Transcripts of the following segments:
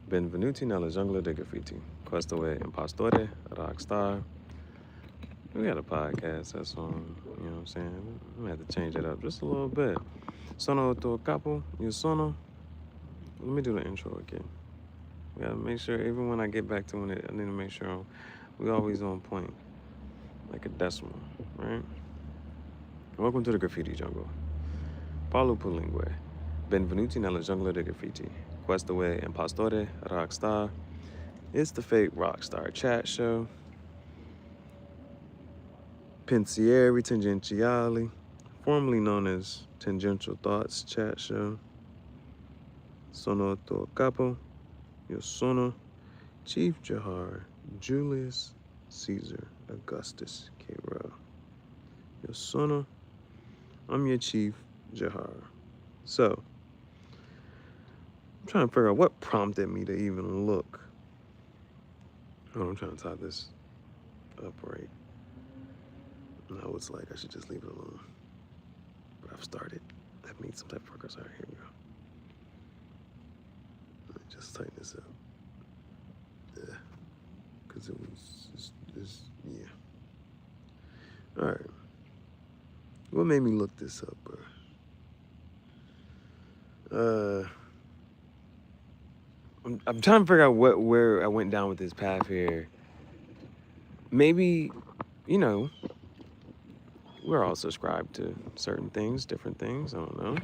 Benvenuti nella giungla dei graffiti. Questo è Impostore, Rockstar. We got a podcast that's on, you know what I'm saying? We have to change it up just a little bit. Sono to capo, io sono. Let me do the intro again. We gotta make sure, even when I get back to it, I need to make sure we always on point, like a decimal, right? Welcome to the graffiti jungle. Paolo Pulingue. Benvenuti nella giungla dei graffiti. Questo è Impostore, Rockstar. It's the fake Rockstar chat show. Pensieri Tangentiali, formerly known as Tangential Thoughts Chat Show. Sono tuo capo. Io sono Chief Gihareh Julius Caesar Augustus Cairo. Io sono. I'm your Chief Gihareh. So, I'm trying to figure out what prompted me to even look. Oh, I'm trying to tie this upright. No, it's like I should just leave it alone. But I've started. I've made some type of progress. All right, here we go. Let me just tighten this up. Yeah. Because it was just, yeah. All right. What made me look this up, bro? I'm trying to figure out where I went down with this path here. Maybe, you know, we're all subscribed to certain things, different things. I don't know.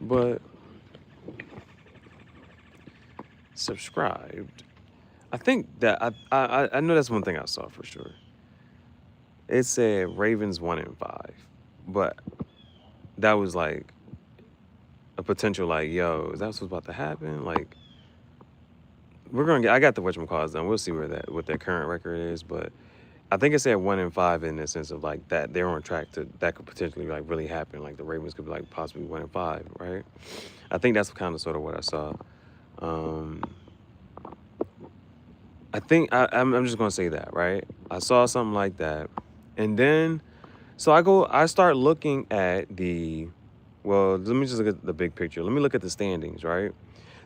But subscribed. I think that I know that's one thing I saw for sure. It said Ravens 1-5, but that was like a potential like, yo, is that what's about to happen? Like, we're gonna get. I got the whatchamacalls done. We'll see what their current record is, but I think it said 1-5 in the sense of like that they're on track to that could potentially like really happen. Like the Ravens could be like possibly 1-5, right? I think that's kind of sort of what I saw. I think I'm just gonna say that, right? I saw something like that, and then so I start looking at well, let me just look at the big picture. Let me look at the standings, right?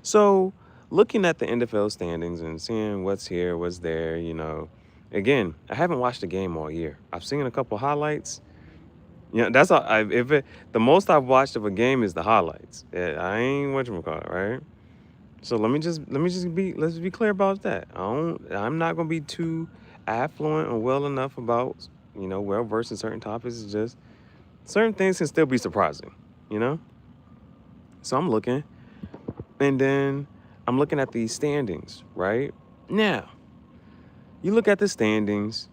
So looking at the NFL standings and seeing what's here, what's there, you know. Again, I haven't watched the game all year. I've seen a couple highlights. You know, that's all. The most I've watched of a game is the highlights. I ain't whatchamacallit, right? So let's be clear about that. I'm not gonna be too affluent or well enough about, you know, well versed in certain topics. It's just certain things can still be surprising, you know? So I'm looking, and then I'm looking at these standings, right? Now, you look at the standings,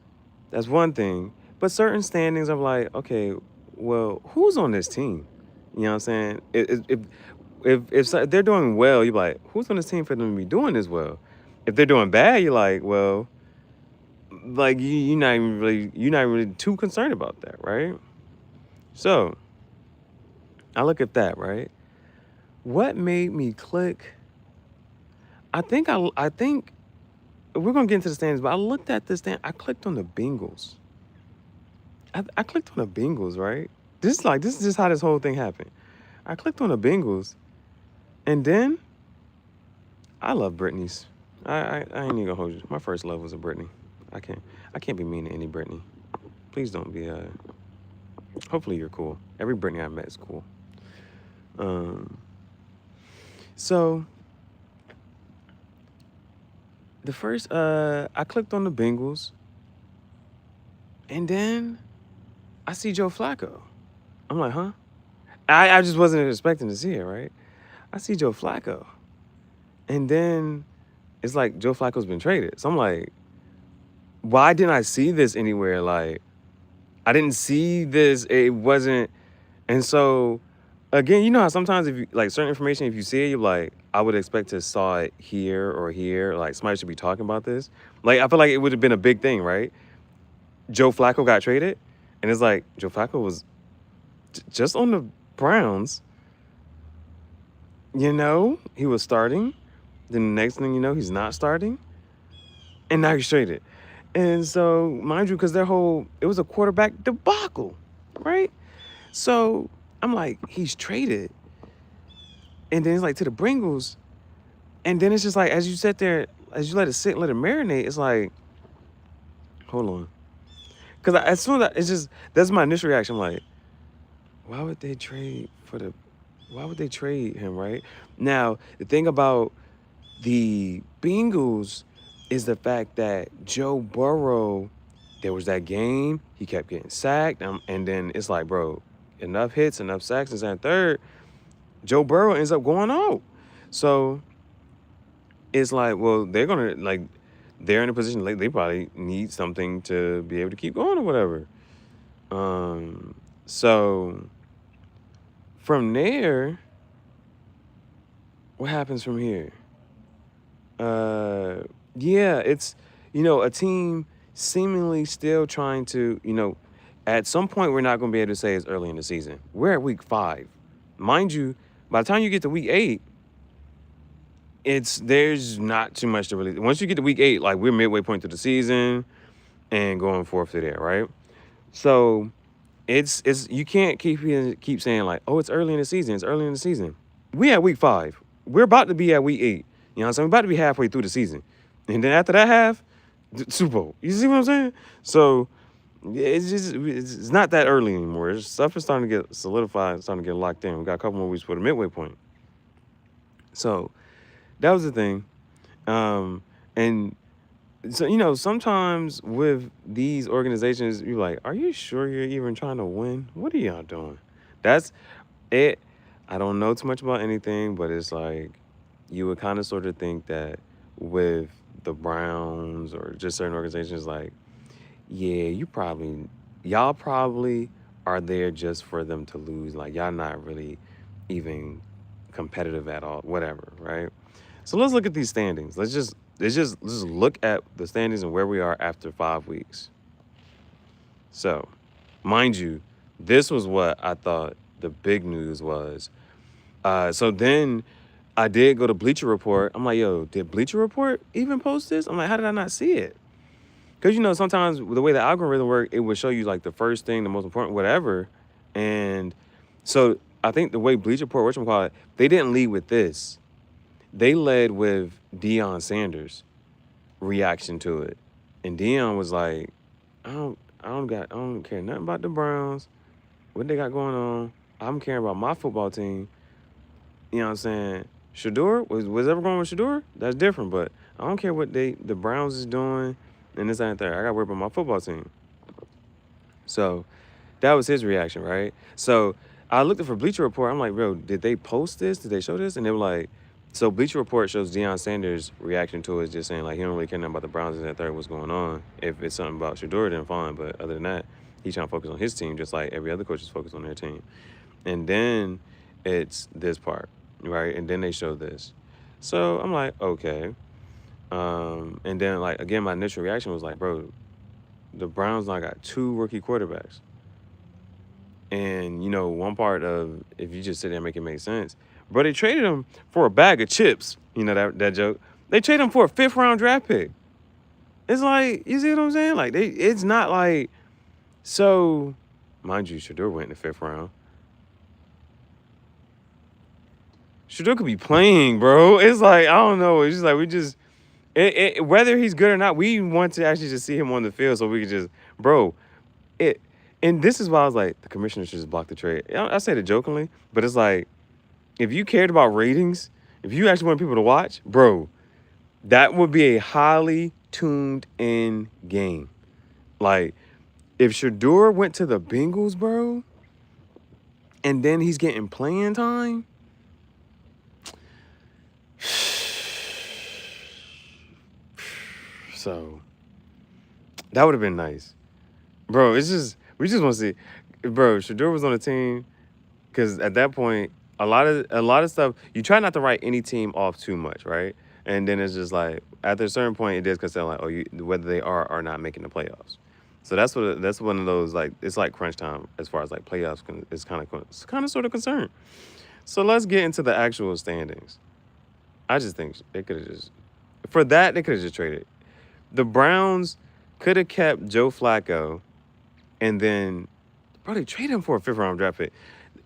that's one thing, but certain standings I'm like, okay, well, who's on this team? You know what I'm saying? If they're doing well, you're like, who's on this team for them to be doing this well? If they're doing bad, you're like, well, like you're not really too concerned about that, right? So I look at that, right? What made me click? I think we're gonna get into the standings, but I looked at the stand. I clicked on the Bengals. I clicked on the Bengals, right? This is just how this whole thing happened. I clicked on the Bengals, and then I love Britney's. I ain't even gonna hold you. My first love was a Britney. I can't be mean to any Britney. Please don't be hopefully you're cool. Every Britney I met is cool. So the first I clicked on the Bengals, and then I see Joe Flacco. I'm like, huh? I just wasn't expecting to see it, right? I see Joe Flacco. And then it's like Joe Flacco's been traded. So I'm like, why didn't I see this anywhere? Like, I didn't see this. It wasn't. And so, again, you know how sometimes if you, like certain information, if you see it, you're like, I would expect to saw it here or here. Like, somebody should be talking about this. Like, I feel like it would have been a big thing, right? Joe Flacco got traded. And it's like, Joe Flacco was just on the Browns. You know, he was starting. Then the next thing you know, he's not starting. And now he's traded. And so, mind you, because it was a quarterback debacle, right? So I'm like, he's traded. And then it's like to the Bengals. And then it's just like, as you sit there, as you let it sit, let it marinate, it's like, hold on. Because as soon as it's just, that's my initial reaction. I'm like, why would they trade for the, why would they trade him, right? Now, the thing about the Bengals is the fact that Joe Burrow, there was that game, he kept getting sacked, and then it's like, bro, enough hits, enough sacks, and third, Joe Burrow ends up going out. So it's like, well, they're gonna like, they're in a position like they probably need something to be able to keep going or whatever. So from there, what happens from here? Uh, yeah, it's a team seemingly still trying to, at some point we're not going to be able to say it's early in the season. We're at week 5, mind you. By the time you get to week 8, there's not too much to really. Once you get to week 8, like we're midway point through the season and going forth to there, right? So it's you can't keep saying like, oh, it's early in the season. It's early in the season. We at week 5. We're about to be at week 8. You know what I'm saying? We're about to be halfway through the season. And then after that half, Super Bowl. You see what I'm saying? So yeah, it's not that early anymore. Stuff is starting to get solidified, starting to get locked in. We got a couple more weeks for the midway point. So that was the thing. And so, sometimes with these organizations, you're like, are you sure you're even trying to win? What are y'all doing? That's it. I don't know too much about anything, but it's like you would kind of sort of think that with the Browns or just certain organizations, like, yeah, y'all probably are there just for them to lose. Like, y'all not really even competitive at all, whatever, right? So let's look at these standings. Let's just look at the standings and where we are after 5 weeks. So, mind you, this was what I thought the big news was. So then I did go to Bleacher Report. I'm like, yo, did Bleacher Report even post this? I'm like, how did I not see it? Because, sometimes the way the algorithm works, it would show you like the first thing, the most important, whatever. And so I think the way Bleacher Report, whatchamacallit, they didn't lead with this. They led with Deion Sanders' reaction to it. And Deion was like, I don't care nothing about the Browns, what they got going on. I'm caring about my football team. You know what I'm saying? Shador, was ever going with Shador? That's different, but I don't care what the Browns is doing and this and that. I got to worry about my football team. So that was his reaction, right? So I looked for Bleacher Report. I'm like, bro, did they post this? Did they show this? And they were like, so Bleacher Report shows Deion Sanders' reaction to it, just saying like he don't really care nothing about the Browns and that third what's going on. If it's something about Shador, then fine. But other than that, he's trying to focus on his team, just like every other coach is focused on their team. And then it's this part, right? And then they show this. So I'm like, okay. And then like again, my initial reaction was like, bro, the Browns now got 2 rookie quarterbacks. And one part of if you just sit there and make it make sense, bro, they traded him for a bag of chips. You know that joke. They traded him for a 5th round draft pick. It's like, you see what I'm saying? Like it's not like, so mind you, Shador went in the 5th round. Shador could be playing, bro. It's like, I don't know. It's just like whether he's good or not, we want to actually just see him on the field so we can just, bro, it. And this is why I was like, the commissioner should just block the trade. I said it jokingly, but it's like, if you cared about ratings, if you actually want people to watch, bro, that would be a highly tuned in game. Like, if Shador went to the Bengals, bro, and then he's getting playing time, so that would have been nice. Bro, we just want to see, bro, Shador was on the team, because at that point, a lot of stuff, you try not to write any team off too much, right? And then it's just like, after a certain point, it is concerned like, whether they are or not making the playoffs. So that's one of those, like, it's like crunch time as far as like playoffs is kind of sort of concerned. So let's get into the actual standings. I just think they could have just traded. The Browns could have kept Joe Flacco, and then, bro, they traded him for a 5th round draft pick.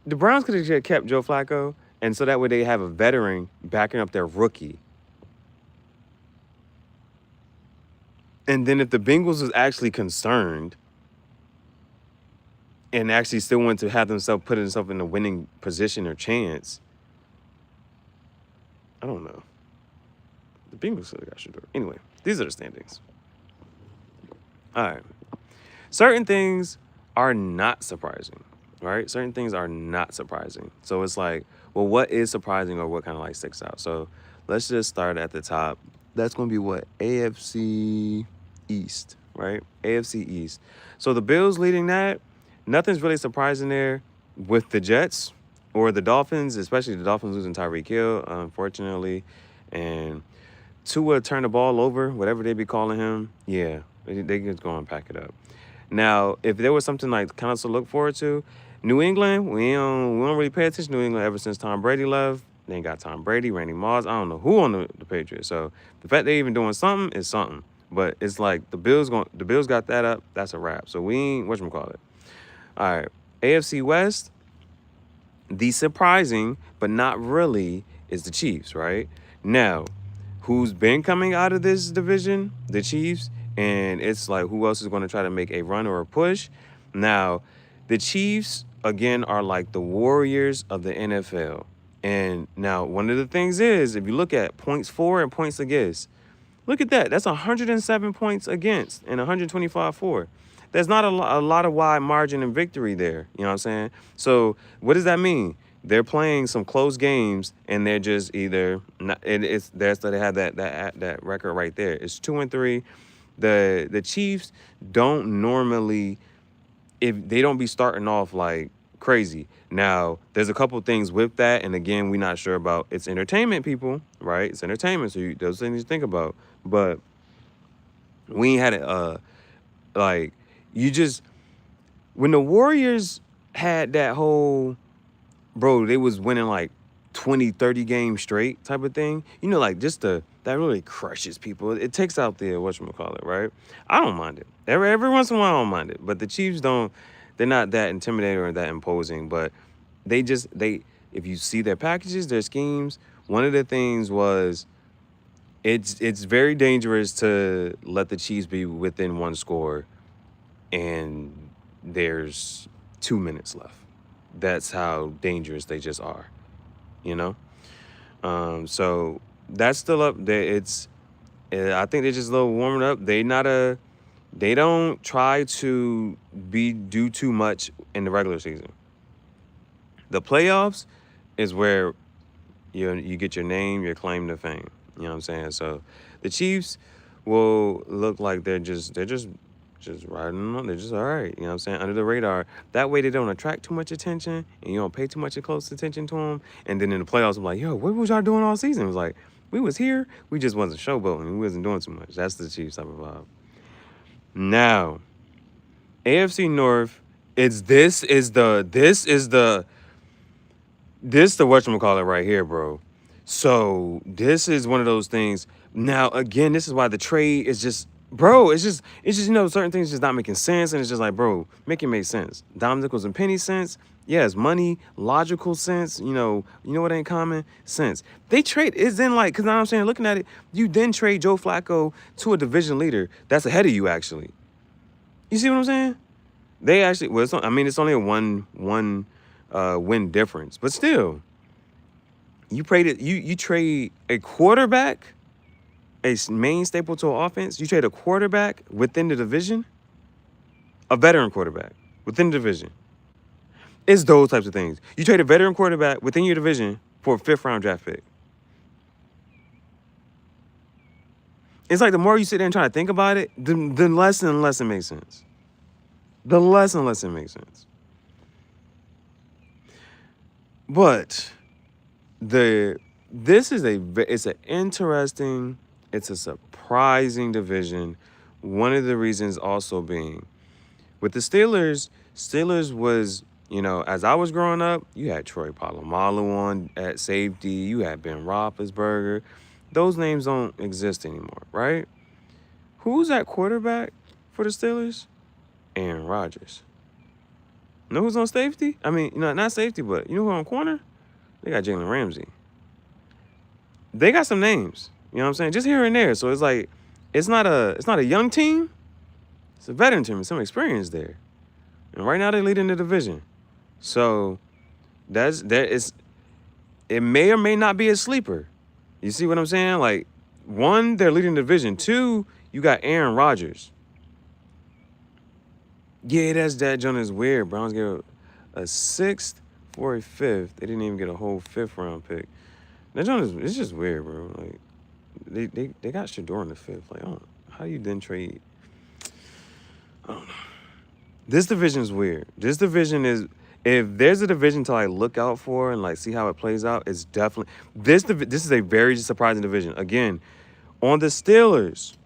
The Browns could have kept Joe Flacco, and so that way they have a veteran backing up their rookie. And then if the Bengals was actually concerned and actually still want to have themselves put themselves in a winning position or chance, I don't know. The Bengals still got Shador. Anyway, these are the standings. All right. Certain things are not surprising, right? Certain things are not surprising. So it's like, well, what is surprising or what kind of like sticks out? So let's just start at the top. That's going to be what? AFC East, right? AFC East. So the Bills leading that, nothing's really surprising there with the Jets or the Dolphins, especially the Dolphins losing Tyreek Hill, unfortunately. And Tua turn the ball over, whatever they be calling him. Yeah, they just go and pack it up. Now, if there was something like kind of to look forward to, New England, we don't really pay attention to New England ever since Tom Brady left. They ain't got Tom Brady, Randy Moss. I don't know who on the Patriots. So the fact they even doing something is something. But it's like the Bills got that up. That's a wrap. So we ain't whatchamacallit. All right, AFC West. The surprising, but not really, is the Chiefs, right? Now, who's been coming out of this division? The Chiefs. And it's like, who else is going to try to make a run or a push? Now, the Chiefs, again, are like the Warriors of the NFL. And now, one of the things is, if you look at points for and points against, look at that. That's 107 points against and 125 for. There's not a lot of wide margin in victory there. You know what I'm saying? So what does that mean? They're playing some close games and they're just either not. It's that's that they have that record right there. It's 2-3. The Chiefs don't normally, if they don't be starting off like crazy. Now, there's a couple things with that, and again, we're not sure about. It's entertainment, people, right? It's entertainment, so those things to think about. But we ain't had it. Like you just when the Warriors had that whole bro, they was winning like 20, 30 games straight type of thing. You know, like just that really crushes people. It takes out the whatchamacallit, right? I don't mind it. Every once in a while I don't mind it. But the Chiefs they're not that intimidating or that imposing, but if you see their packages, their schemes, one of the things was it's very dangerous to let the Chiefs be within one score and there's 2 minutes left. That's how dangerous they just are, you know? So that's still up there. I think they're just a little warming up. They don't try to do too much in the regular season. The playoffs is where you get your name, your claim to fame. You know what I'm saying? So the Chiefs will look like they're just riding on. They're just all right. You know what I'm saying? Under the radar. That way they don't attract too much attention and you don't pay too much close attention to them. And then in the playoffs, I'm like, yo, what was y'all doing all season? It was like, we was here. We just wasn't showboating. We wasn't doing too much. That's the Chiefs type of vibe. Now, AFC North, this the whatchamacallit right here, bro. So this is one of those things. Now, again, this is why the trade is just, bro, it's just, certain things just not making sense. And it's just like, bro, make it make sense. Dominic and Penny sense. Yes, money, logical sense. You know what ain't common? Sense. They trade, it's then like, because now I'm saying, looking at it, you then trade Joe Flacco to a division leader that's ahead of you, actually. You see what I'm saying? They actually, well, it's only a one win difference, but still, you trade a quarterback, a main staple to an offense. You trade a quarterback within the division, a veteran quarterback within the division. It's those types of things. You trade a veteran quarterback within your division for a 5th-round draft pick. It's like the more you sit there and try to think about it, the less and less it makes sense. The less and less it makes sense. But it's an interesting, it's a surprising division. One of the reasons also being with the Steelers was, as I was growing up, you had Troy Polamalu on at safety, you had Ben Roethlisberger. Those names don't exist anymore, right? Who's at quarterback for the Steelers? Aaron Rodgers. Know who's on safety? I mean, not safety, but you know who on corner? They got Jalen Ramsey. They got some names, you know what I'm saying? Just here and there. So it's like, it's not a young team. It's a veteran team with some experience there. And right now they're leading the division. So it may or may not be a sleeper. You see what I'm saying? Like, one, they're leading the division. Two, you got Aaron Rodgers. Yeah, that joint is weird. Browns gave a sixth for a fifth. They didn't even get a whole fifth round pick. That joint it's just weird, bro. Like, they got Shador in the fifth. Like, how do you then trade? I don't know. This division is weird. This division is, if there's a division to like look out for and like see how it plays out, it's definitely this is a very surprising division. Again, on the Steelers,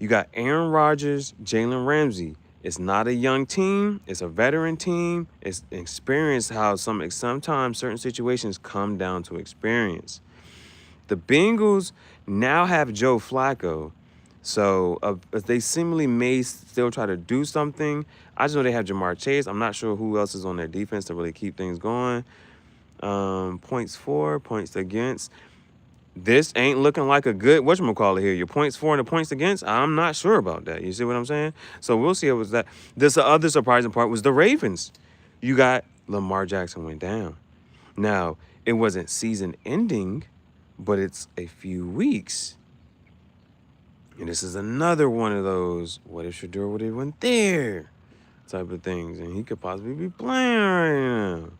you got Aaron Rodgers, Jalen Ramsey. It's not a young team. It's a veteran team. It's experience how sometimes certain situations come down to experience. The Bengals now have Joe Flacco. So they seemingly may still try to do something. I just know they have Jamar Chase. I'm not sure who else is on their defense to really keep things going. Points for, points against. This ain't looking like a good whatchamacallit here. Your points for and the points against, I'm not sure about that. You see what I'm saying? So we'll see. It was that. This other surprising part was the Ravens. You got Lamar Jackson went down. Now, it wasn't season ending, but it's a few weeks. And this is another one of those, what if Shador would have went there type of things. And he could possibly be playing right now.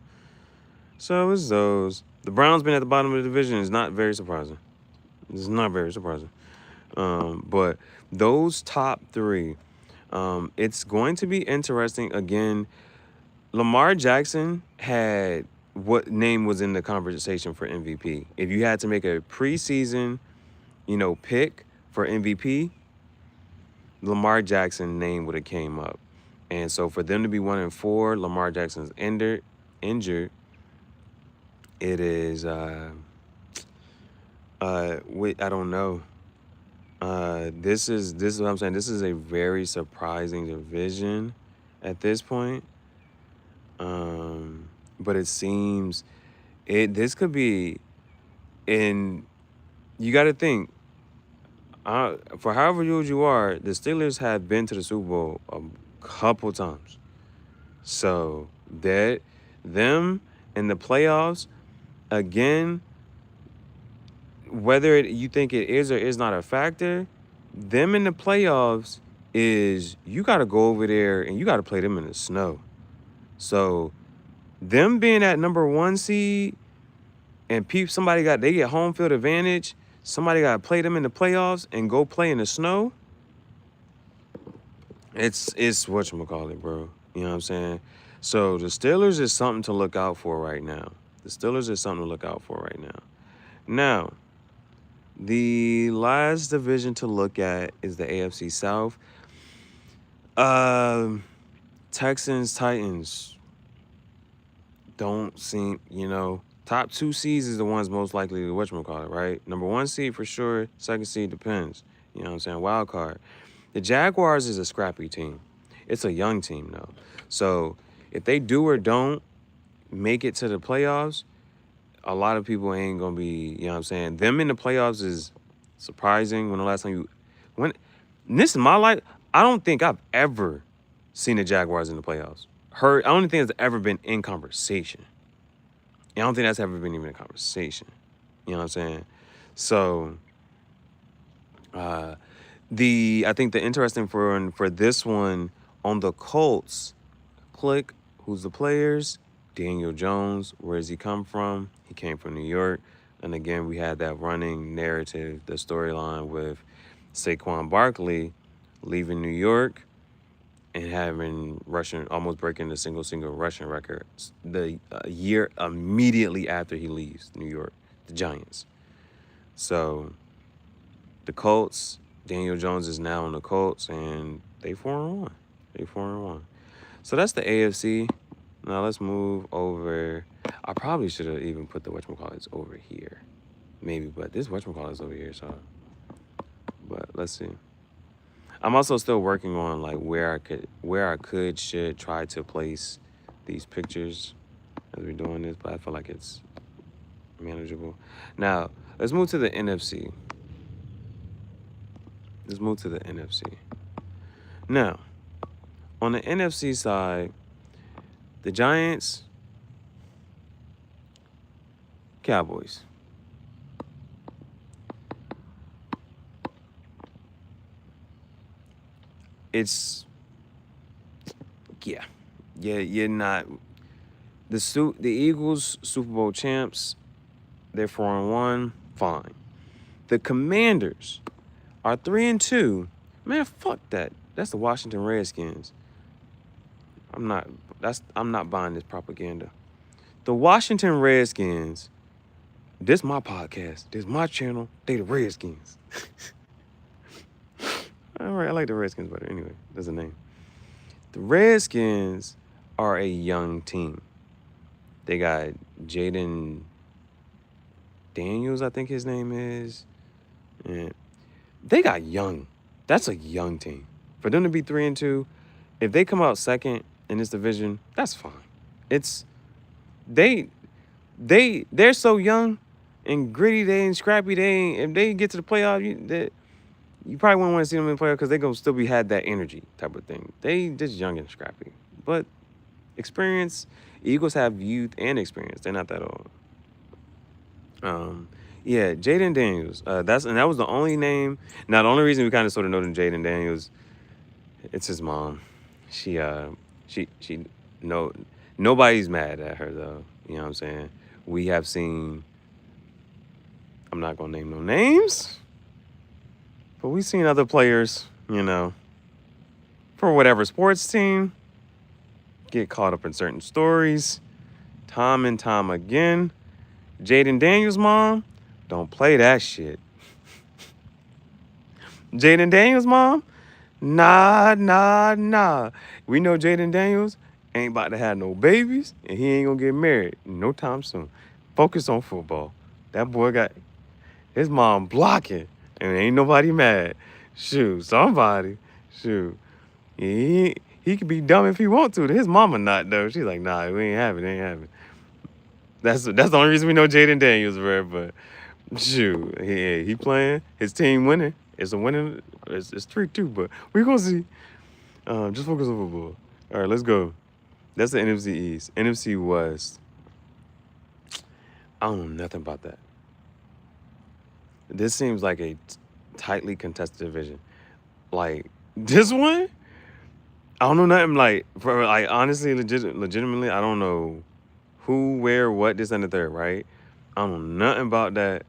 So it's those. The Browns being at the bottom of the division is not very surprising. It's not very surprising. But those top three, it's going to be interesting. Again, Lamar Jackson had what name was in the conversation for MVP. If you had to make a preseason, pick for MVP, Lamar Jackson name would have came up. And so for them to be 1-4, Lamar Jackson's injured. It is I don't know. This is what I'm saying. This is a very surprising division at this point. But it seems this could be in, you got to think, for however old you are, the Steelers have been to the Super Bowl a couple times. So that them in the playoffs, again, whether you think it is or is not a factor, them in the playoffs is, you got to go over there and you got to play them in the snow. So them being at number 1 seed and they get home field advantage, somebody got to play them in the playoffs and go play in the snow. It's whatchamacallit, bro. You know what I'm saying? So the Steelers is something to look out for right now. Now, the last division to look at is the AFC South. Texans, Titans don't seem, top 2 seeds is the ones most likely to whatchamacallit, right? Number 1 seed for sure, 2nd seed depends. You know what I'm saying? Wild card. The Jaguars is a scrappy team. It's a young team, though. So if they do or don't make it to the playoffs, a lot of people ain't going to be, you know what I'm saying? Them in the playoffs is surprising. When the last time this is my life, I don't think I've ever seen the Jaguars in the playoffs. I don't think it's ever been in conversation. I don't think that's ever been even a conversation. You know what I'm saying? So, I think the interesting for this one on the Colts, click who's the players. Daniel Jones, where does he come from? He came from New York. And again, we had that running narrative, the storyline with Saquon Barkley leaving New York and having almost breaking the single rushing record the year immediately after he leaves New York, the Giants. So the Colts, Daniel Jones is now on the Colts, and they 4-1. So that's the AFC. Now let's move over. I probably should have even put the whatchamacallits over here. Maybe, but this whatchamacallit's over here, so. But let's see. I'm also still working on like where I should try to place these pictures as we're doing this, but I feel like it's manageable. Now, let's move to the NFC. Let's move to the NFC. Now, on the NFC side, the Giants, Cowboys. It's yeah, you're not the Eagles Super Bowl champs. They're 4-1. Fine. The Commanders are 3-2. Man, fuck that. That's the Washington Redskins. I'm not buying this propaganda. The Washington Redskins. This my podcast. This my channel. They the Redskins. All right, I like the Redskins better. Anyway, there's a name. The Redskins are a young team. They got Jaden Daniels, I think his name is. And they got young. That's a young team. For them to be 3-2, if they come out second in this division, that's fine. It's they're so young and gritty. They ain't scrappy. They ain't, if they get to the playoff, you probably wouldn't want to see them in the playoff because they're gonna still be had that energy type of thing. They just young and scrappy, but experience. Eagles have youth and experience. They're not that old. Yeah, Jaden Daniels. That was the only name. Now the only reason we kind of sort of know Jaden Daniels, it's his mom. She no nobody's mad at her though. You know what I'm saying? We have seen. I'm not gonna name no names, but we've seen other players. For whatever sports team, get caught up in certain stories, time and time again. Jaden Daniels' mom, don't play that shit. Jaden Daniels' mom, nah. We know Jaden Daniels ain't about to have no babies, and he ain't gonna get married no time soon. Focus on football. That boy got his mom blocking, and ain't nobody mad. Shoot, somebody. Shoot. He could be dumb if he want to. His mama not, though. She's like, nah, we ain't having it, ain't having it. That's the only reason we know Jaden Daniels, bro. But shoot, he playing. His team winning. It's a winning. It's 3-2, but we gonna see. Just focus on football. All right, let's go. That's the NFC East. NFC West. I don't know nothing about that. This seems like a tightly contested division. Like this one, I don't know nothing. Honestly, legitimately, I don't know who, where, what, this, and the third, right? I don't know nothing about that.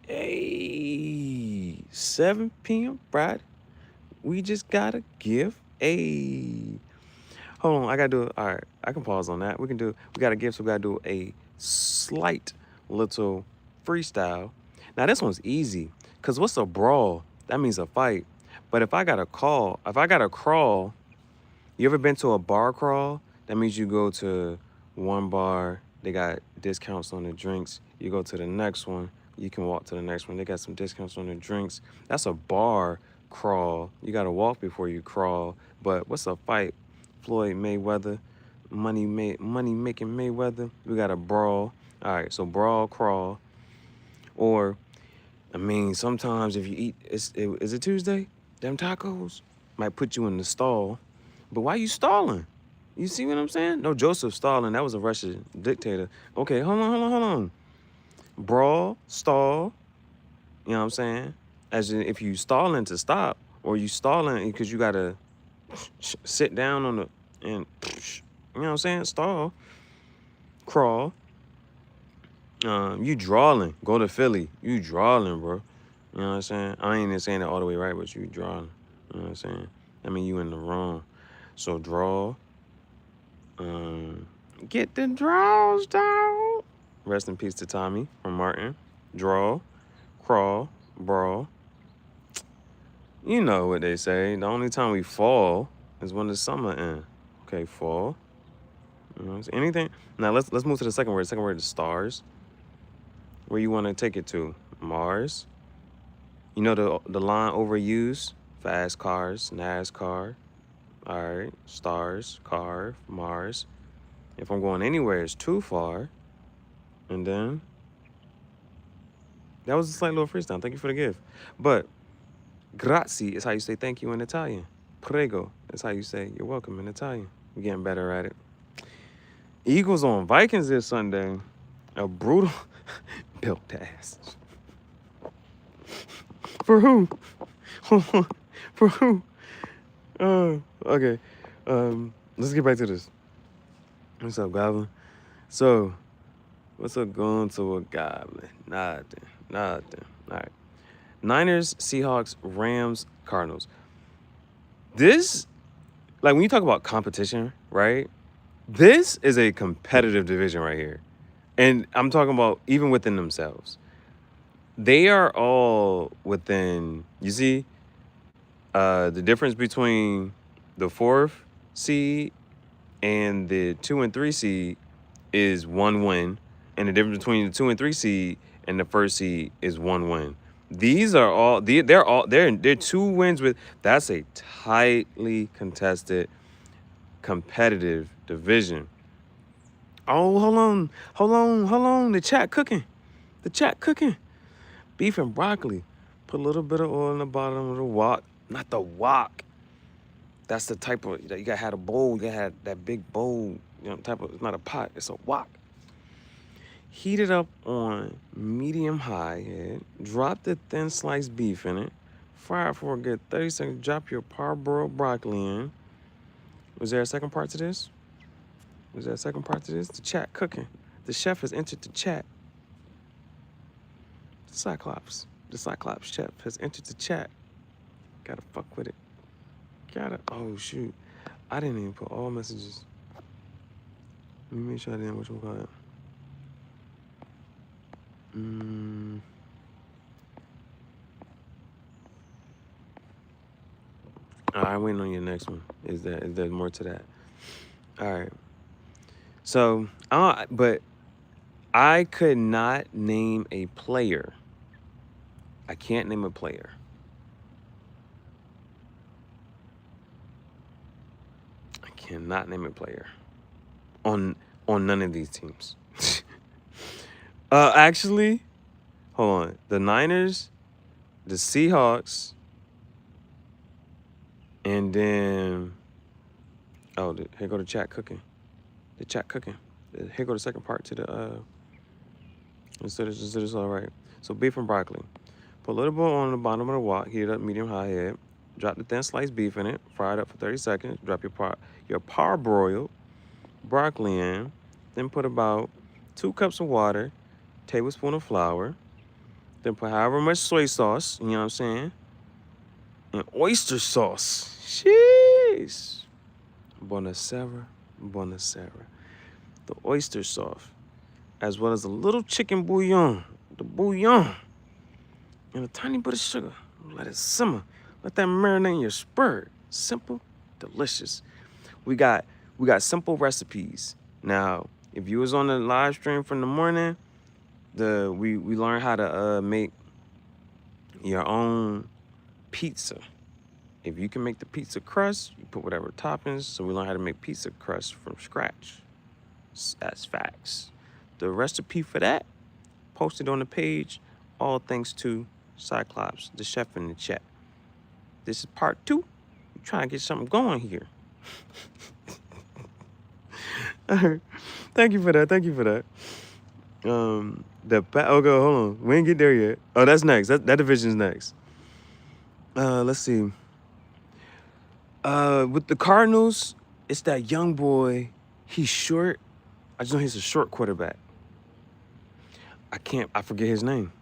Hey, 7 p.m. Friday. We just gotta give a. Hold on, I gotta do. All right, I can pause on that. We gotta give, so we gotta do a slight little freestyle. Now this one's easy, cause what's a brawl? That means a fight. But if I gotta crawl, you ever been to a bar crawl? That means you go to one bar, they got discounts on the drinks. You go to the next one, you can walk to the next one. They got some discounts on the drinks. That's a bar crawl. You gotta walk before you crawl. But what's a fight? Floyd Mayweather, money making Mayweather. We got a brawl. All right, so brawl, crawl, or sometimes if you eat, is it Tuesday? Them tacos might put you in the stall. But why you stalling? You see what I'm saying? No, Joseph Stalin, that was a Russian dictator. Okay, hold on. Brawl, stall, you know what I'm saying? As in, if you stalling to stop, or you stalling because you gotta sit down and you know what I'm saying? Stall, crawl. You drawling, go to Philly. You drawling, bro. You know what I'm saying? I ain't even saying it all the way right, but you drawing. You know what I'm saying? You in the wrong. So draw. Get the draws down. Rest in peace to Tommy from Martin. Draw, crawl, brawl. You know what they say. The only time we fall is when the summer ends. Okay, fall. Anything. Now let's move to the second word. The second word is stars. Where you want to take it to? Mars. You know the line overused? Fast cars, NASCAR. All right, stars, car, Mars. If I'm going anywhere, it's too far. And then that was a slight little freestyle. Thank you for the gift. But Grazie is how you say thank you in Italian. Prego is how you say you're welcome in Italian. We're getting better at it. Eagles on Vikings this Sunday. A brutal built ass. For who? For who? Okay. Let's get back to this. What's up, Goblin? So, what's up going to a Goblin? Nothing. All right. Niners, Seahawks, Rams, Cardinals. This, like when you talk about competition, right? This is a competitive division right here. And I'm talking about even within themselves. They are all within, you see, the difference between the 4th seed and the 2 and 3 seed is 1 win. And the difference between the 2 and 3 seed and the 1st seed is 1 win. These are all they're 2 wins with. That's a tightly contested, competitive division. Oh, hold on. The chat cooking. Beef and broccoli. Put a little bit of oil in the bottom of the wok. Not the wok. That's the type of, you gotta have a bowl. You gotta have that big bowl. You know, type of. It's not a pot. It's a wok. Heat it up on medium high head. Drop the thin sliced beef in it. Fry it for a good 30 seconds. Drop your parboiled broccoli in. Was there a second part to this? The chat cooking. The chef has entered the chat. The Cyclops chef has entered the chat. Gotta fuck with it. Oh shoot. I didn't even put all messages. Let me make sure I didn't, which one call it. I'm waiting on your next one. Is there more to that? All right. So, but I could not name a player. I can't name a player. I cannot name a player on none of these teams. Actually, hold on. The Niners, the Seahawks, and then here go the chat cooking. Here go the second part to the let's do this all right. So beef and broccoli. Put a little bit on the bottom of the wok, heat it up medium high head. Drop the thin sliced beef in it, fry it up for 30 seconds. Drop your parboiled broccoli in. Then put about 2 cups of water, tablespoon of flour. Then put however much soy sauce, you know what I'm saying? And oyster sauce. Jeez. Buonasera. The oyster sauce. As well as a little chicken bouillon. The bouillon. And a tiny bit of sugar. Let it simmer. Let that marinate in your spirit. Simple, delicious. We got simple recipes. Now, if you was on the live stream from the morning, we learned how to make your own pizza. If you can make the pizza crust, you put whatever toppings. So we learned how to make pizza crust from scratch. That's facts. The recipe for that, posted on the page. All thanks to Cyclops, the chef in the chat. This is part 2. We're trying to get something going here. Thank you for that. Okay, hold on. We ain't get there yet. Oh, that's next. That division's next. Let's see. With the Cardinals, it's that young boy. He's short. I just know he's a short quarterback. I forget his name.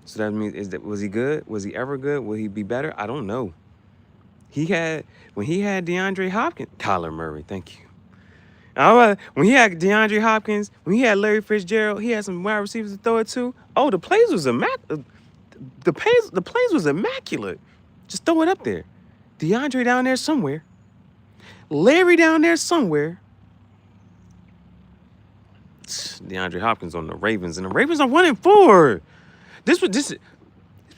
So that means, was he good? Was he ever good? Will he be better? I don't know. When he had DeAndre Hopkins, Kyler Murray, thank you. When he had DeAndre Hopkins, when he had Larry Fitzgerald, he had some wide receivers to throw it to. Oh, the plays was immaculate. The plays was immaculate. Just throw it up there. DeAndre down there somewhere. Larry down there somewhere. DeAndre Hopkins on the Ravens, and the Ravens are 1-4. This be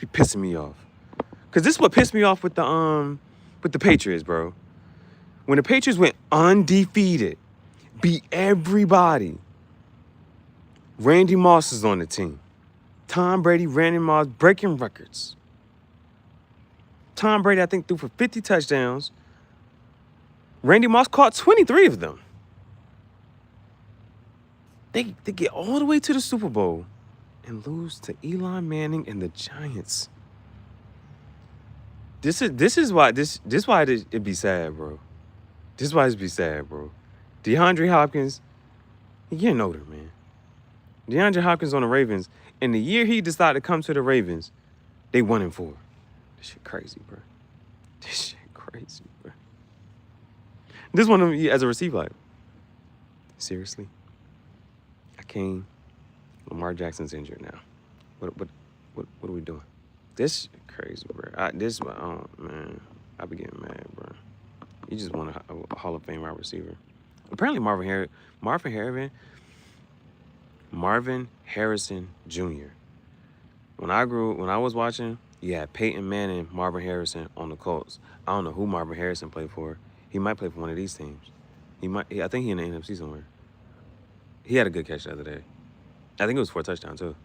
pissing me off. Cause this is what pissed me off with the Patriots, bro. When the Patriots went undefeated, beat everybody. Randy Moss is on the team. Tom Brady, Randy Moss breaking records. Tom Brady, I think, threw for 50 touchdowns. Randy Moss caught 23 of them. They get all the way to the Super Bowl and lose to Eli Manning and the Giants. This is why it'd be sad, bro. This is why it'd be sad, bro. DeAndre Hopkins, he getting older, man. DeAndre Hopkins on the Ravens, and the year he decided to come to the Ravens, they 1-4. This shit crazy, bro. This shit crazy, bro. This one of them as a receiver, like, seriously? I came. Lamar Jackson's injured now. What are we doing? This shit crazy, bro. Oh man, I be getting mad, bro. You just want a Hall of Fame wide receiver. Apparently Marvin Harrison Jr. When I was watching, you had Peyton Manning, Marvin Harrison on the Colts. I don't know who Marvin Harrison played for. He might play for one of these teams. I think he in the NFC somewhere. He had a good catch the other day. I think it was for a touchdown too.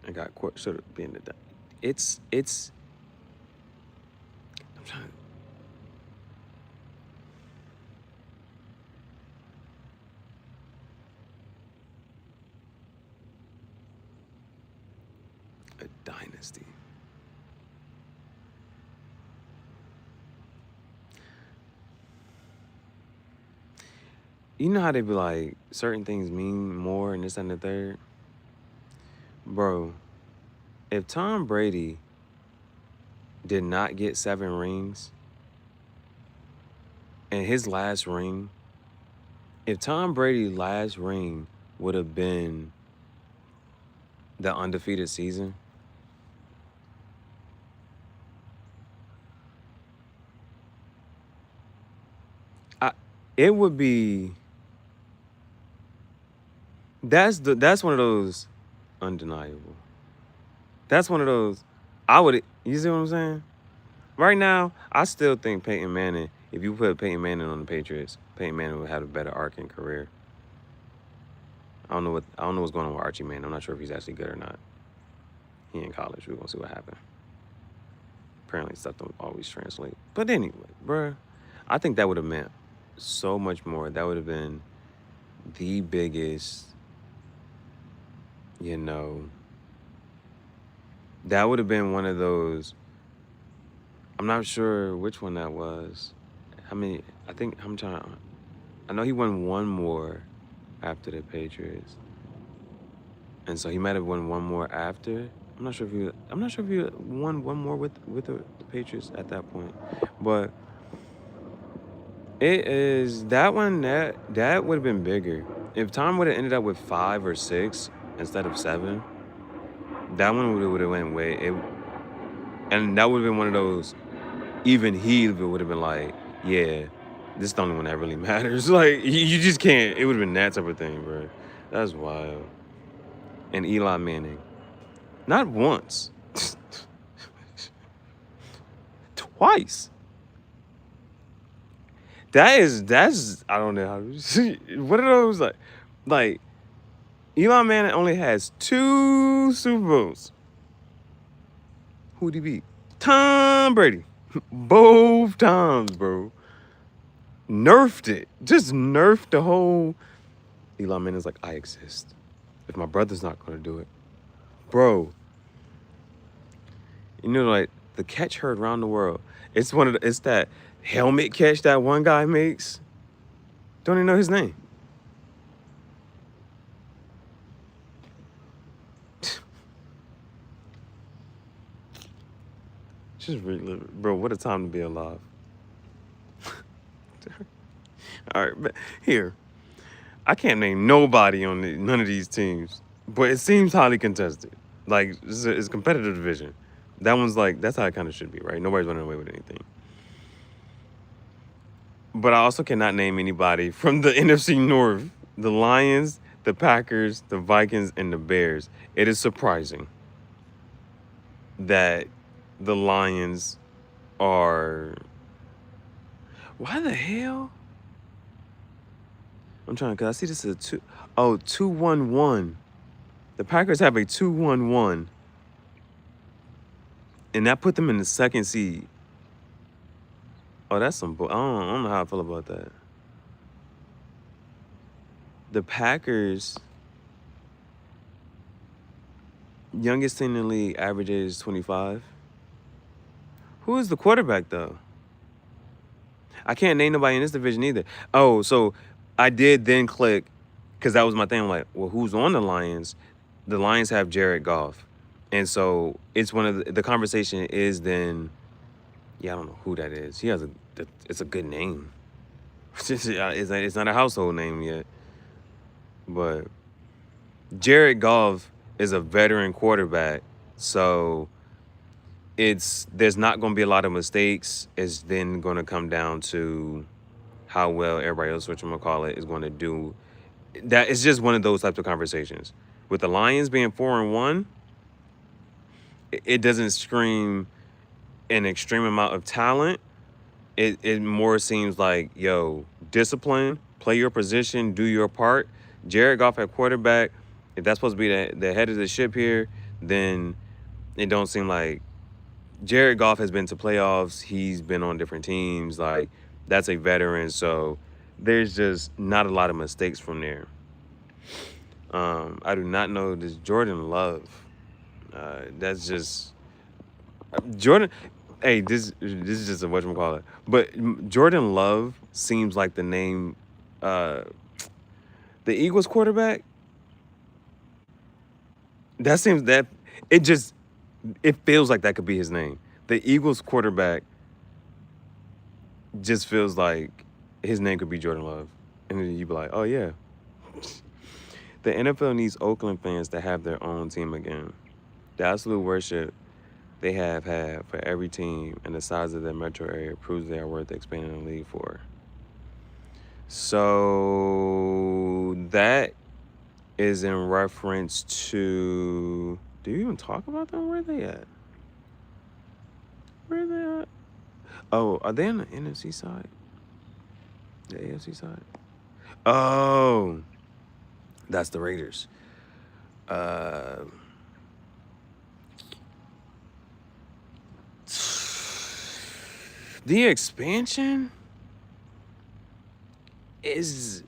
I got should have been the. It's. I'm trying. A dynasty. You know how they be like, certain things mean more and this and the third? Bro, if Tom Brady did not get 7 rings, and his last ring, if Tom Brady's last ring would have been the undefeated season, it would be. That's one of those undeniable. That's one of those. You see what I'm saying? Right now, I still think Peyton Manning. If you put Peyton Manning on the Patriots, Peyton Manning would have a better arc in career. I don't know what's going on with Archie Manning. I'm not sure if he's actually good or not. He in college. We're gonna see what happens. Apparently, stuff don't always translate. But anyway, bruh, I think that would have meant so much more. That would have been the biggest. That would have been one of those. I'm not sure which one that was. I know he won one more after the Patriots. And so he might have won one more after. I'm not sure if he won one more with the Patriots at that point. But it is that one that would have been bigger. If Tom would have ended up with 5 or 6 instead of 7, that one would have went way. And that would have been one of those. Even he would have been like, yeah, this is the only one that really matters. Like, you just can't. It would have been that type of thing, bro. That's wild. And Eli Manning. Not once. Twice. That's, I don't know how to see. What are those like, Eli Manning only has 2 Super Bowls. Who'd he beat? Tom Brady. Both times, bro. Nerfed it. Just nerfed the whole. Eli Manning's like, I exist. If my brother's not going to do it. Bro. You know, like, the catch heard around the world. It's that helmet catch that one guy makes. Don't even know his name. Just really, bro, what a time to be alive. All right, but here, I can't name nobody on none of these teams, but it seems highly contested. Like, it's a competitive division. That one's like, that's how it kind of should be, right? Nobody's running away with anything. But I also cannot name anybody from the NFC North. The Lions, the Packers, the Vikings, and the Bears. It is surprising that the Lions are. Why the hell? I'm trying, because I see this is a 2-1-1. The Packers have a 2-1-1. and that put them in the second seed. Oh, that's some I don't know how I feel about that. The Packers, youngest team in the league, average age is 25. Who is the quarterback though? I can't name nobody in this division either. Oh, so I did then click because that was my thing. I'm like, well, who's on the Lions? The Lions have Jared Goff, and so it's one of the conversation is then. Yeah, I don't know who that is. He has it's a good name. It's not a household name yet, but Jared Goff is a veteran quarterback, so there's not going to be a lot of mistakes. It's then going to come down to how well everybody else, whatchamacallit, is going to do. That it's just one of those types of conversations. With the Lions being 4-1, it doesn't scream an extreme amount of talent. It more seems like, yo, discipline, play your position, do your part. Jared Goff at quarterback, if that's supposed to be the head of the ship here, then it don't seem like Jared Goff has been to playoffs. He's been on different teams. Like, that's a veteran. So there's just not a lot of mistakes from there. I do not know this Jordan Love. That's just Jordan. Hey, this is just a whatchamacallit. But Jordan Love seems like the name. The Eagles quarterback. That seems that it feels like that could be his name. The Eagles quarterback just feels like his name could be Jordan Love. And then you'd be like, oh, yeah. The NFL needs Oakland fans to have their own team again. The absolute worship they have had for every team and the size of their metro area proves they are worth expanding the league for. So that is in reference to... Do you even talk about them? Where are they at? Where are they at? Oh, are they on the NFC side? The AFC side? Oh, that's the Raiders. The expansion is...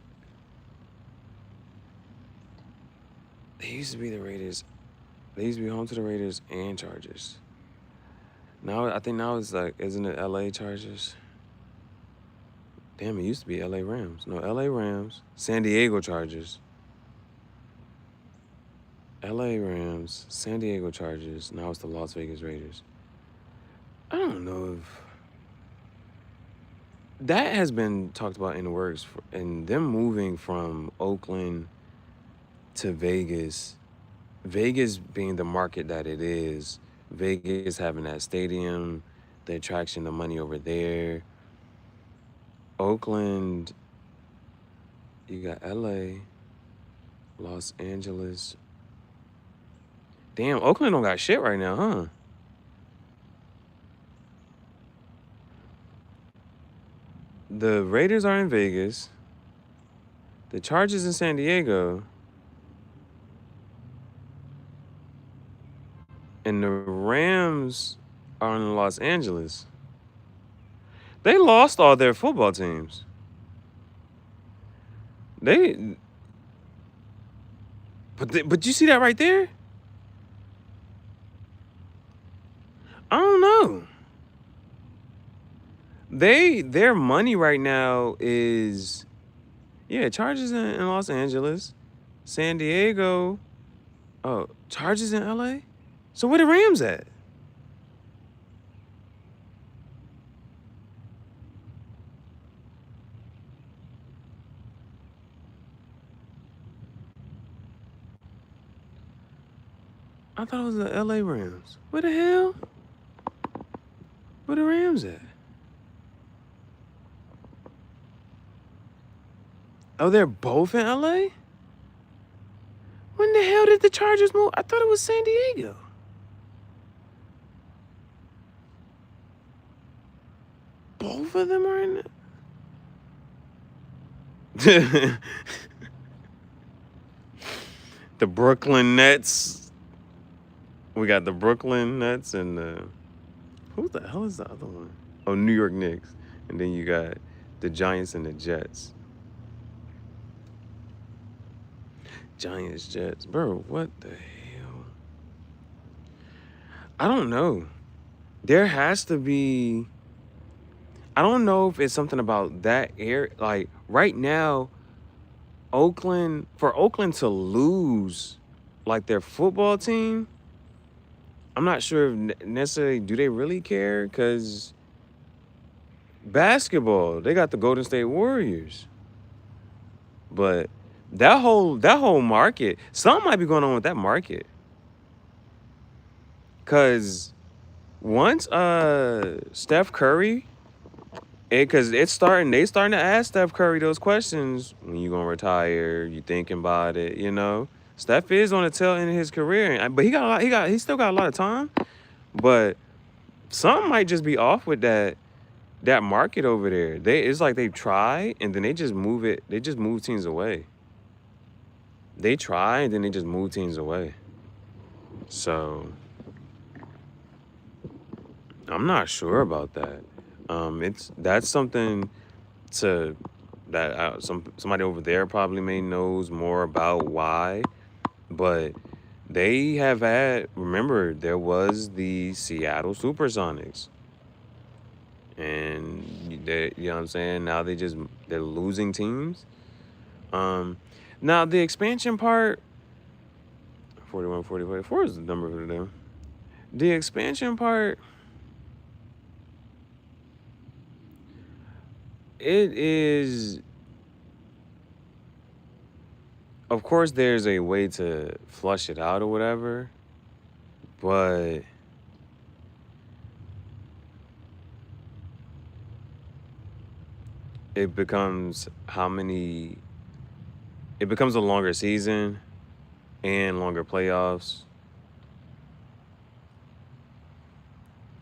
They used to be the Raiders. They used to be home to the Raiders and Chargers. Now, I think now it's like, isn't it LA Chargers? Damn, it used to be LA Rams. No, LA Rams, San Diego Chargers. LA Rams, San Diego Chargers. Now it's the Las Vegas Raiders. I don't know if... That has been talked about in the works. And them moving from Oakland to Vegas, Vegas being the market that it is, Vegas having that stadium, the attraction, the money over there. Oakland, you got LA, Los Angeles. Damn, Oakland don't got shit right now, huh? The Raiders are in Vegas. The Chargers in San Diego. And the Rams are in Los Angeles. They lost all their football teams. But you see that right there? I don't know. Their money right now is, yeah, Chargers in Los Angeles, San Diego. Oh, Chargers in LA? So where the Rams at? I thought it was the LA Rams. Where the hell? Where the Rams at? Oh, they're both in LA? When the hell did the Chargers move? I thought it was San Diego. Both of them are in it? The Brooklyn Nets. We got the Brooklyn Nets and the Who the hell is the other one? Oh, New York Knicks. And then you got the Giants and the Jets. Giants, Jets. Bro, what the hell? I don't know. There has to be. I don't know if it's something about that air. Like right now, for Oakland to lose, like their football team, I'm not sure if necessarily do they really care? Because basketball, they got the Golden State Warriors, but that whole market, something might be going on with that market. Because once Steph Curry, because they starting to ask Steph Curry those questions. When you gonna retire? You thinking about it? You know, Steph is on the tail end of his career, but he still got a lot of time. But something might just be off with that market over there. It's like they try and then they just move it. They just move teams away. They try and then they just move teams away. So I'm not sure about that. That's something to that somebody over there probably may knows more about why, but they have had. Remember, there was the Seattle Supersonics, and you know what I'm saying. Now they're losing teams. Now the expansion part, 41, 40, 44 is the number for them. The expansion part, it is. Of course, there's a way to flush it out or whatever, but it becomes how many. It becomes a longer season and longer playoffs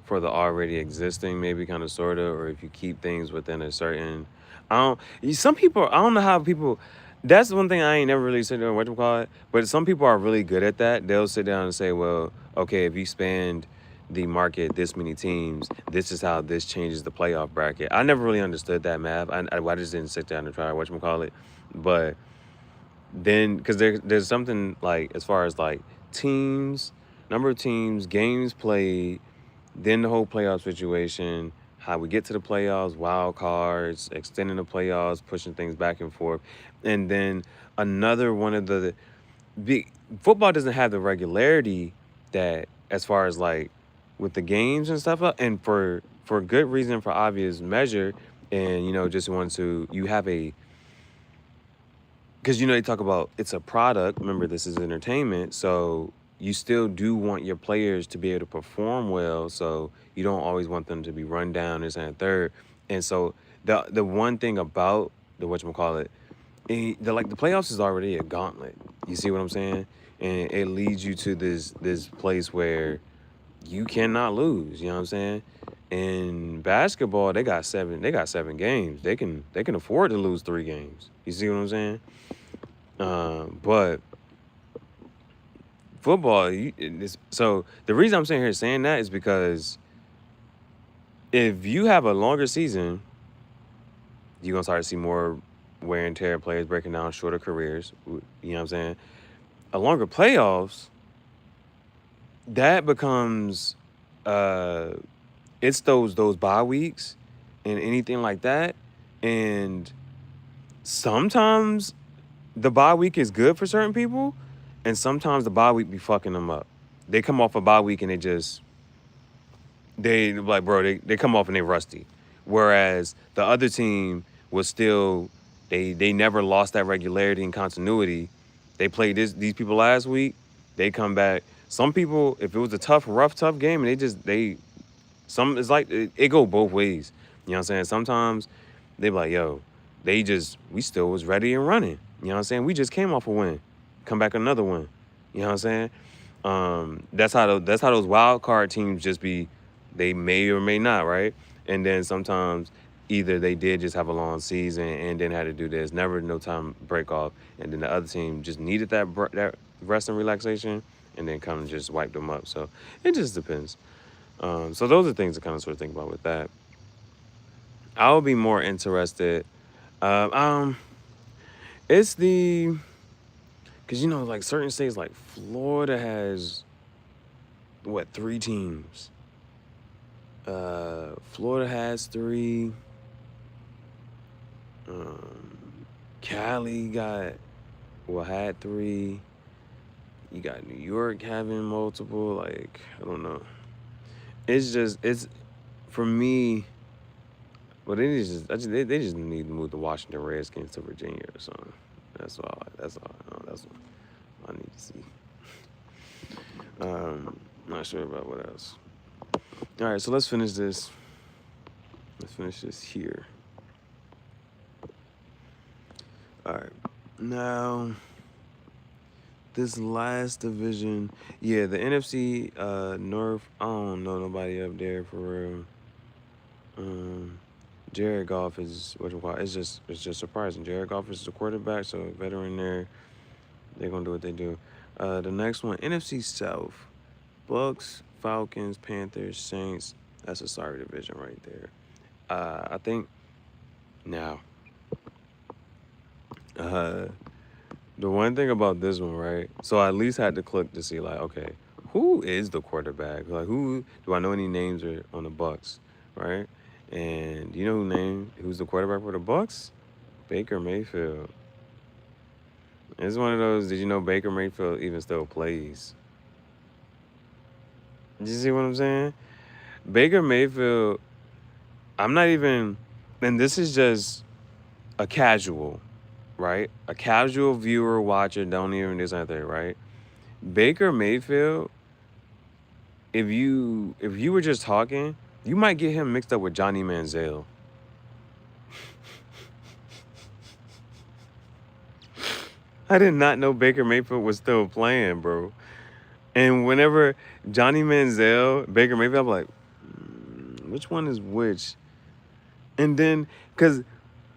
for the already existing, maybe kind of sort of, or if you keep things within a certain. Some people, I don't know how people. That's one thing I ain't never really sit there and whatchamacallit, but some people are really good at that. They'll sit down and say, well, okay, if you expand the market this many teams, this is how this changes the playoff bracket. I never really understood that math. I just didn't sit down and try to whatchamacallit, but then because there's something like as far as like teams, number of teams, games played, then the whole playoff situation, how we get to the playoffs, wild cards, extending the playoffs, pushing things back and forth, and then another one of the big football doesn't have the regularity that as far as like with the games and stuff, and for good reason, for obvious measure, and just want to you have a because they talk about it's a product. Remember, this is entertainment, so you still do want your players to be able to perform well. So you don't always want them to be run down this and third. And so the one thing about the whatchamacallit, the playoffs is already a gauntlet. You see what I'm saying? And it leads you to this place where you cannot lose. You know what I'm saying? In basketball, they got seven games. They can afford to lose 3 games. You see what I'm saying? But football, so the reason I'm sitting here saying that is because if you have a longer season, you're gonna start to see more wear and tear, players breaking down shorter careers. You know what I'm saying? A longer playoffs, that becomes it's those bye weeks and anything like that. And sometimes the bye week is good for certain people, and sometimes the bye week be fucking them up. They come off a bye week and they like, bro, they come off and they rusty. Whereas the other team was still, they never lost that regularity and continuity. They played these people last week. They come back. Some people, if it was a tough game, and it's like it go both ways. You know what I'm saying? Sometimes they be like, yo, we still was ready and running. You know what I'm saying? We just came off a win. Come back another win. You know what I'm saying? That's how those wild card teams just be. They may or may not, right? And then sometimes either they did just have a long season and then had to do this, never no time break off, and then the other team just needed that rest and relaxation, and then come and just wipe them up. So it just depends. So those are things to kind of sort of think about with that. I would be more interested. Um, um, it's the because like certain states like Florida has what 3 teams. Florida has 3. Cali had 3. You got New York having multiple. Like I don't know. It's for me. Well, they just need to move the Washington Redskins to Virginia or something. That's all. That's all. That's what I need to see. Not sure about what else. All right, so let's finish this. Let's finish this here. All right, now this last division, yeah, the NFC North. I don't know nobody up there for real. Jared Goff is what you call. It's just surprising. Jared Goff is the quarterback, so veteran there. They're gonna do what they do. The next one, NFC South, Bucks, Falcons, Panthers, Saints. That's a sorry division right there. I think now. The one thing about this one, right? So I at least had to click to see like, okay, who is the quarterback? Like, who do I know any names are on the Bucks, right? And do you know who's the quarterback for the Bucks? Baker Mayfield. It's one of those. Did you know Baker Mayfield even still plays? Did you see what I'm saying? Baker Mayfield. I'm not even, and this is just a casual, right? A casual viewer, watcher, don't even do something, right? Baker Mayfield. If you were just talking, you might get him mixed up with Johnny Manziel. I did not know Baker Mayfield was still playing, bro. And whenever Johnny Manziel, Baker Mayfield, I'm like, which one is which? And then, and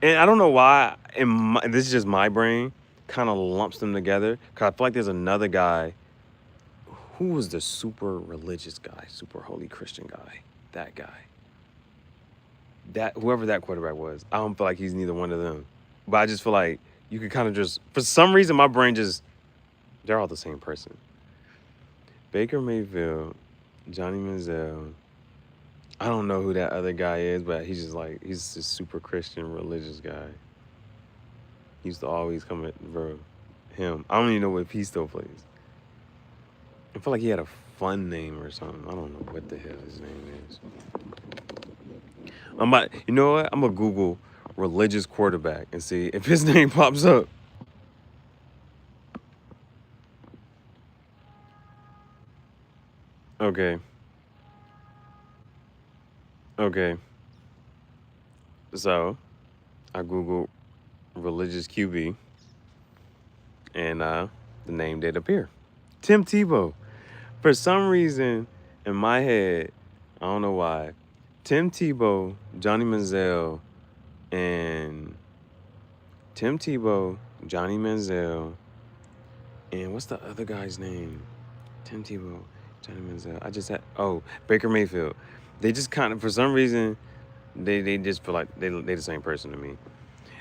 I don't know why, this is just my brain, kind of lumps them together. Because I feel like there's another guy. Who was the super religious guy, super holy Christian guy? That guy. Whoever that quarterback was. I don't feel like he's neither one of them. But I just feel like you could kind of just, for some reason, my brain they're all the same person. Baker Mayfield, Johnny Manziel. I don't know who that other guy is, but he's a super Christian religious guy. He used to always come at, bro, him. I don't even know if he still plays. I feel like he had a fun name or something. I don't know what the hell his name is. You know what? I'm going to Google religious quarterback and see if his name pops up. Okay. Okay. So I Googled religious QB and the name did appear. Tim Tebow. For some reason in my head, I don't know why, Tim Tebow, Johnny Manziel, and Tim Tebow, Johnny Manziel, and what's the other guy's name? Tim Tebow, Johnny Manziel. Baker Mayfield. They just kind of, for some reason, they just feel like they the same person to me.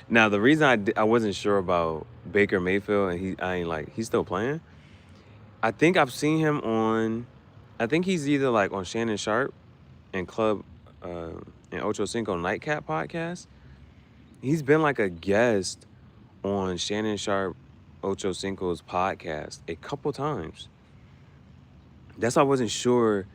Now the reason I wasn't sure about Baker Mayfield and he's still playing. I think I've seen him on. I think he's either like on Shannon Sharp and and Ocho Cinco Nightcap podcast. He's been like a guest on Shannon Sharp, Ocho Cinco's podcast a couple times. That's why I wasn't sure.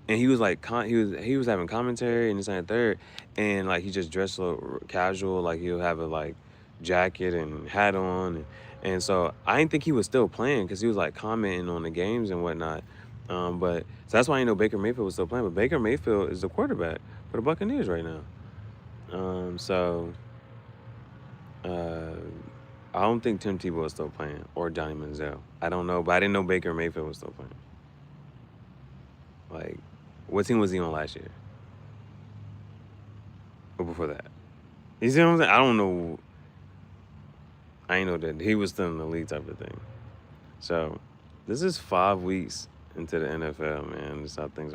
And he was like, he was having commentary and this and third, and like he just dressed a little casual, like he'll have a like jacket and hat on, and so I didn't think he was still playing because he was like commenting on the games and whatnot. But so that's why I know Baker Mayfield was still playing. But Baker Mayfield is the quarterback for the Buccaneers right now. I don't think Tim Tebow is still playing or Johnny Manziel. I don't know, but I didn't know Baker Mayfield was still playing. Like, what team was he on last year? Or before that? You see what I'm saying? I don't know. I ain't know that he was still in the league type of thing. So, this is 5 weeks into the NFL, man. This is how things are